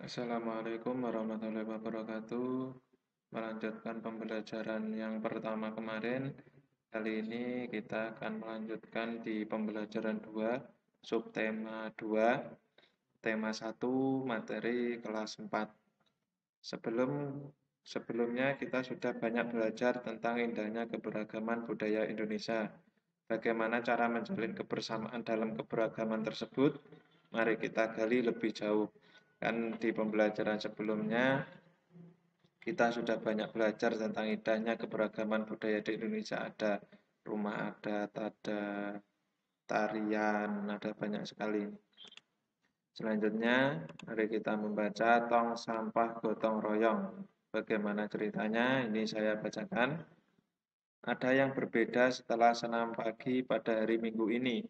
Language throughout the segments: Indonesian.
Assalamualaikum warahmatullahi wabarakatuh. Melanjutkan pembelajaran yang pertama kemarin. Kali ini kita akan melanjutkan di pembelajaran 2, subtema 2, tema 1, materi kelas 4. Sebelumnya kita sudah banyak belajar tentang indahnya keberagaman budaya Indonesia. Bagaimana cara menjalin kebersamaan dalam keberagaman tersebut? Mari kita gali lebih jauh. Kan di pembelajaran sebelumnya kita sudah banyak belajar tentang indahnya keberagaman budaya di Indonesia. Ada rumah adat, ada tarian, ada banyak sekali. Selanjutnya, mari kita membaca Tong Sampah Gotong Royong. Bagaimana ceritanya? Ini saya bacakan. Ada yang berbeda setelah senam pagi pada hari Minggu ini.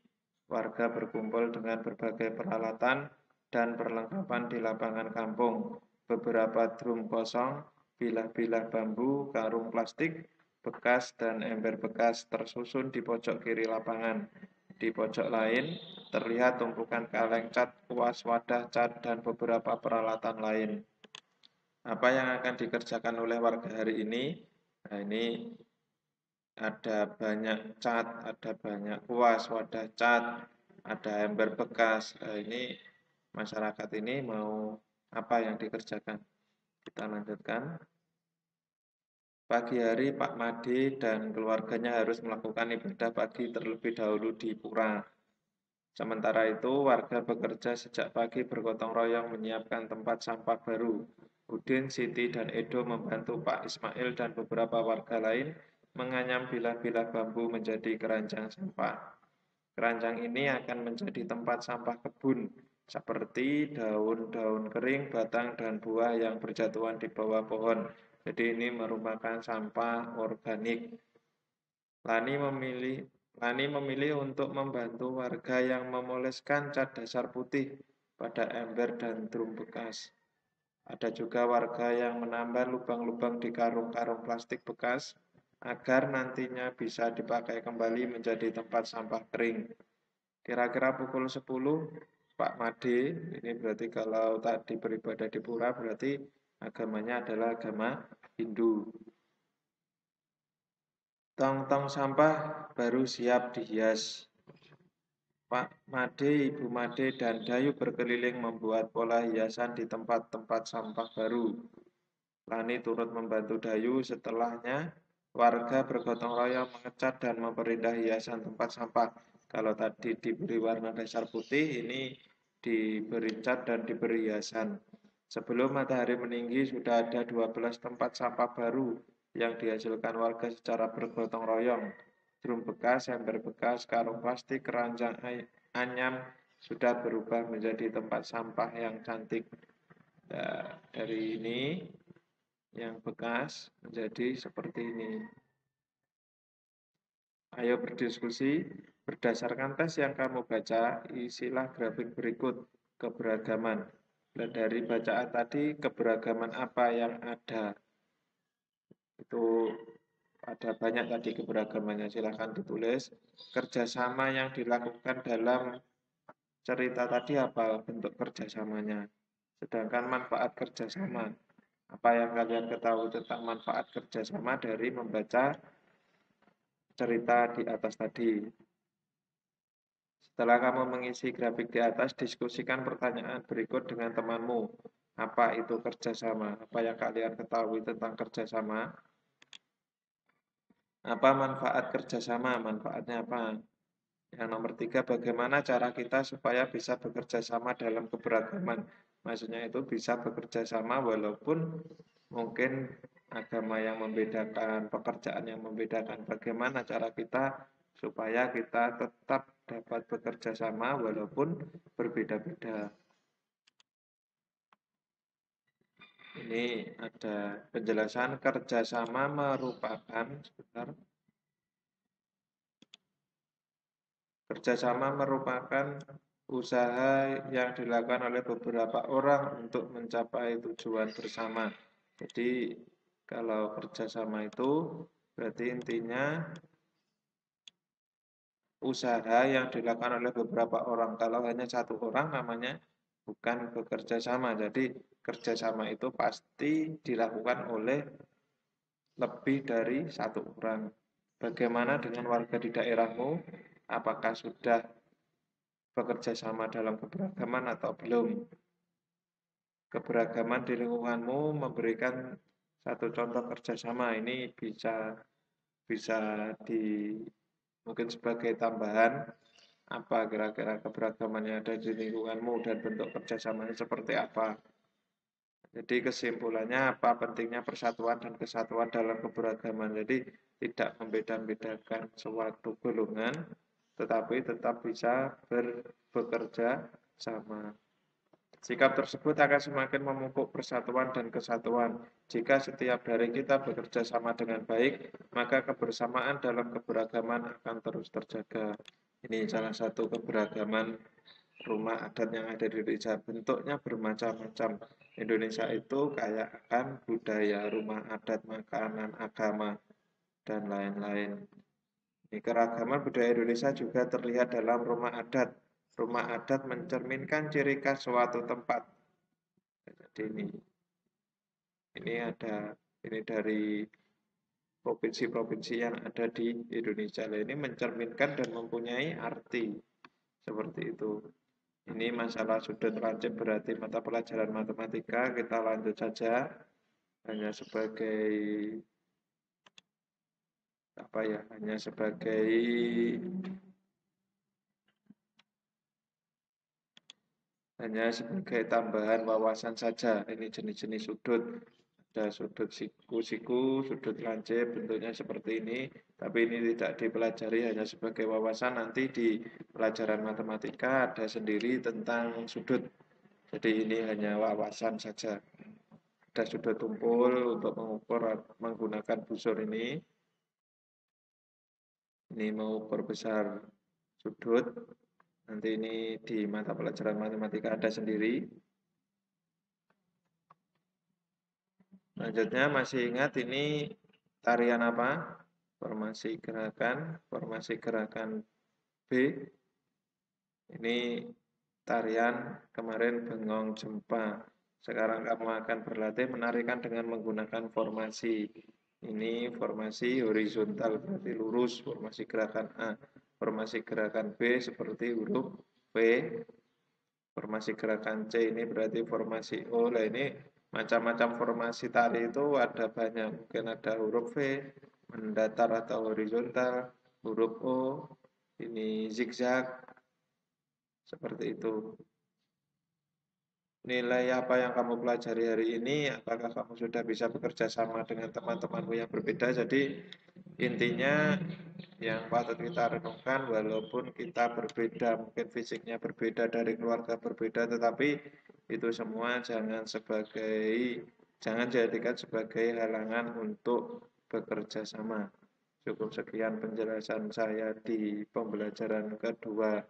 Warga berkumpul dengan berbagai peralatan dan perlengkapan di lapangan kampung. Beberapa drum kosong, bilah-bilah bambu, karung plastik bekas, dan ember bekas tersusun di pojok kiri lapangan. Di pojok lain, terlihat tumpukan kaleng cat, kuas, wadah cat, dan beberapa peralatan lain. Apa yang akan dikerjakan oleh warga hari ini? Nah, ini ada banyak cat, ada banyak kuas, wadah cat, ada ember bekas. Nah, ini masyarakat ini mau apa yang dikerjakan? Kita lanjutkan. Pagi hari Pak Made dan keluarganya harus melakukan ibadah pagi terlebih dahulu di pura. Sementara itu, warga bekerja sejak pagi bergotong royong menyiapkan tempat sampah baru. Udin, Siti, dan Edo membantu Pak Ismail dan beberapa warga lain menganyam bilah-bilah bambu menjadi keranjang sampah. Keranjang ini akan menjadi tempat sampah kebun, seperti daun-daun kering, batang, dan buah yang berjatuhan di bawah pohon. Jadi ini merupakan sampah organik. Lani memilih untuk membantu warga yang memoleskan cat dasar putih pada ember dan drum bekas. Ada juga warga yang menambah lubang-lubang di karung-karung plastik bekas agar nantinya bisa dipakai kembali menjadi tempat sampah kering. Kira-kira pukul 10, Pak Made, ini berarti kalau tadi beribadah di pura berarti agamanya adalah agama Hindu. Tong-tong sampah baru siap dihias. Pak Made, Ibu Made, dan Dayu berkeliling membuat pola hiasan di tempat-tempat sampah baru. Lani turut membantu Dayu. Setelahnya, warga bergotong royong mengecat dan memperindah hiasan tempat sampah. Kalau tadi diberi warna dasar putih, ini diberi cat dan diberi hiasan. Sebelum matahari meninggi, sudah ada 12 tempat sampah baru yang dihasilkan warga secara bergotong royong. Drum bekas, ember bekas, karung plastik, keranjang anyam sudah berubah menjadi tempat sampah yang cantik. Nah, dari ini yang bekas menjadi seperti ini. Ayo berdiskusi. Berdasarkan tes yang kamu baca, isilah grafik berikut keberagaman. Dan dari bacaan tadi, keberagaman apa yang ada? Itu ada banyak tadi keberagamannya, silahkan ditulis. Kerjasama yang dilakukan dalam cerita tadi apa bentuk kerjasamanya? Sedangkan manfaat kerjasama, apa yang kalian ketahui tentang manfaat kerjasama dari membaca cerita di atas tadi? Setelah kamu mengisi grafik di atas, diskusikan pertanyaan berikut dengan temanmu. Apa itu kerjasama? Apa yang kalian ketahui tentang kerjasama? Apa manfaat kerjasama? Manfaatnya apa? Yang nomor 3, bagaimana cara kita supaya bisa bekerja sama dalam keberagaman? Maksudnya itu bisa bekerja sama walaupun mungkin agama yang membedakan, pekerjaan yang membedakan. Bagaimana cara kita supaya kita tetap dapat bekerja sama walaupun berbeda-beda. Ini ada penjelasan kerjasama merupakan, sebentar, kerjasama merupakan usaha yang dilakukan oleh beberapa orang untuk mencapai tujuan bersama. Jadi kalau kerjasama itu berarti intinya usaha yang dilakukan oleh beberapa orang. Kalau hanya satu orang namanya bukan bekerja sama. Jadi kerjasama itu pasti dilakukan oleh lebih dari satu orang. Bagaimana dengan warga di daerahmu? Apakah sudah bekerja sama dalam keberagaman atau belum? Keberagaman di lingkunganmu memberikan satu contoh kerjasama. Ini bisa bisa di mungkin sebagai tambahan apa kira-kira keberagaman yang ada di lingkunganmu dan bentuk kerjasamanya seperti apa. Jadi kesimpulannya apa pentingnya persatuan dan kesatuan dalam keberagaman. Jadi tidak membeda-bedakan suatu golongan, tetapi tetap bisa bekerja sama. Sikap tersebut akan semakin memupuk persatuan dan kesatuan. Jika setiap dari kita bekerja sama dengan baik, maka kebersamaan dalam keberagaman akan terus terjaga. Ini salah satu keberagaman rumah adat yang ada di Indonesia. Bentuknya bermacam-macam. Indonesia itu kaya akan budaya, rumah adat, makanan, agama, dan lain-lain. Ini keragaman budaya Indonesia juga terlihat dalam rumah adat. Rumah adat mencerminkan ciri khas suatu tempat. Jadi ini ada ini dari provinsi-provinsi yang ada di Indonesia. Ini mencerminkan dan mempunyai arti seperti itu. Ini masalah sudut lancip berarti mata pelajaran matematika. Kita lanjut saja hanya sebagai apa ya? Hanya sebagai tambahan wawasan saja. Ini jenis-jenis sudut. Ada sudut siku-siku, sudut lancip, bentuknya seperti ini. Tapi ini tidak dipelajari hanya sebagai wawasan. Nanti di pelajaran matematika ada sendiri tentang sudut. Jadi ini hanya wawasan saja. Ada sudut tumpul untuk mengukur menggunakan busur ini. Ini mengukur besar sudut. Nanti ini di mata pelajaran matematika ada sendiri. Selanjutnya masih ingat ini tarian apa? Formasi gerakan B. Ini tarian kemarin Bengong Jempa. Sekarang kamu akan berlatih menarikan dengan menggunakan formasi. Ini formasi horizontal berarti lurus, formasi gerakan A. Formasi gerakan B seperti huruf V. Formasi gerakan C ini berarti formasi O. Nah ini macam-macam formasi tari itu ada banyak. Mungkin ada huruf V, mendatar atau horizontal, huruf O, ini zigzag, seperti itu. Nilai apa yang kamu pelajari hari ini, apakah kamu sudah bisa bekerja sama dengan teman-temanmu yang berbeda. Jadi intinya yang patut kita renungkan, walaupun kita berbeda, mungkin fisiknya berbeda dari keluarga berbeda, tetapi itu semua jangan jadikan sebagai halangan untuk bekerja sama. Cukup sekian penjelasan saya di pembelajaran kedua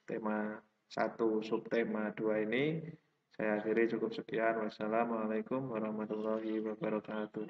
tema 1 subtema 2 ini. Saya akhiri cukup sekian. Wassalamualaikum warahmatullahi wabarakatuh.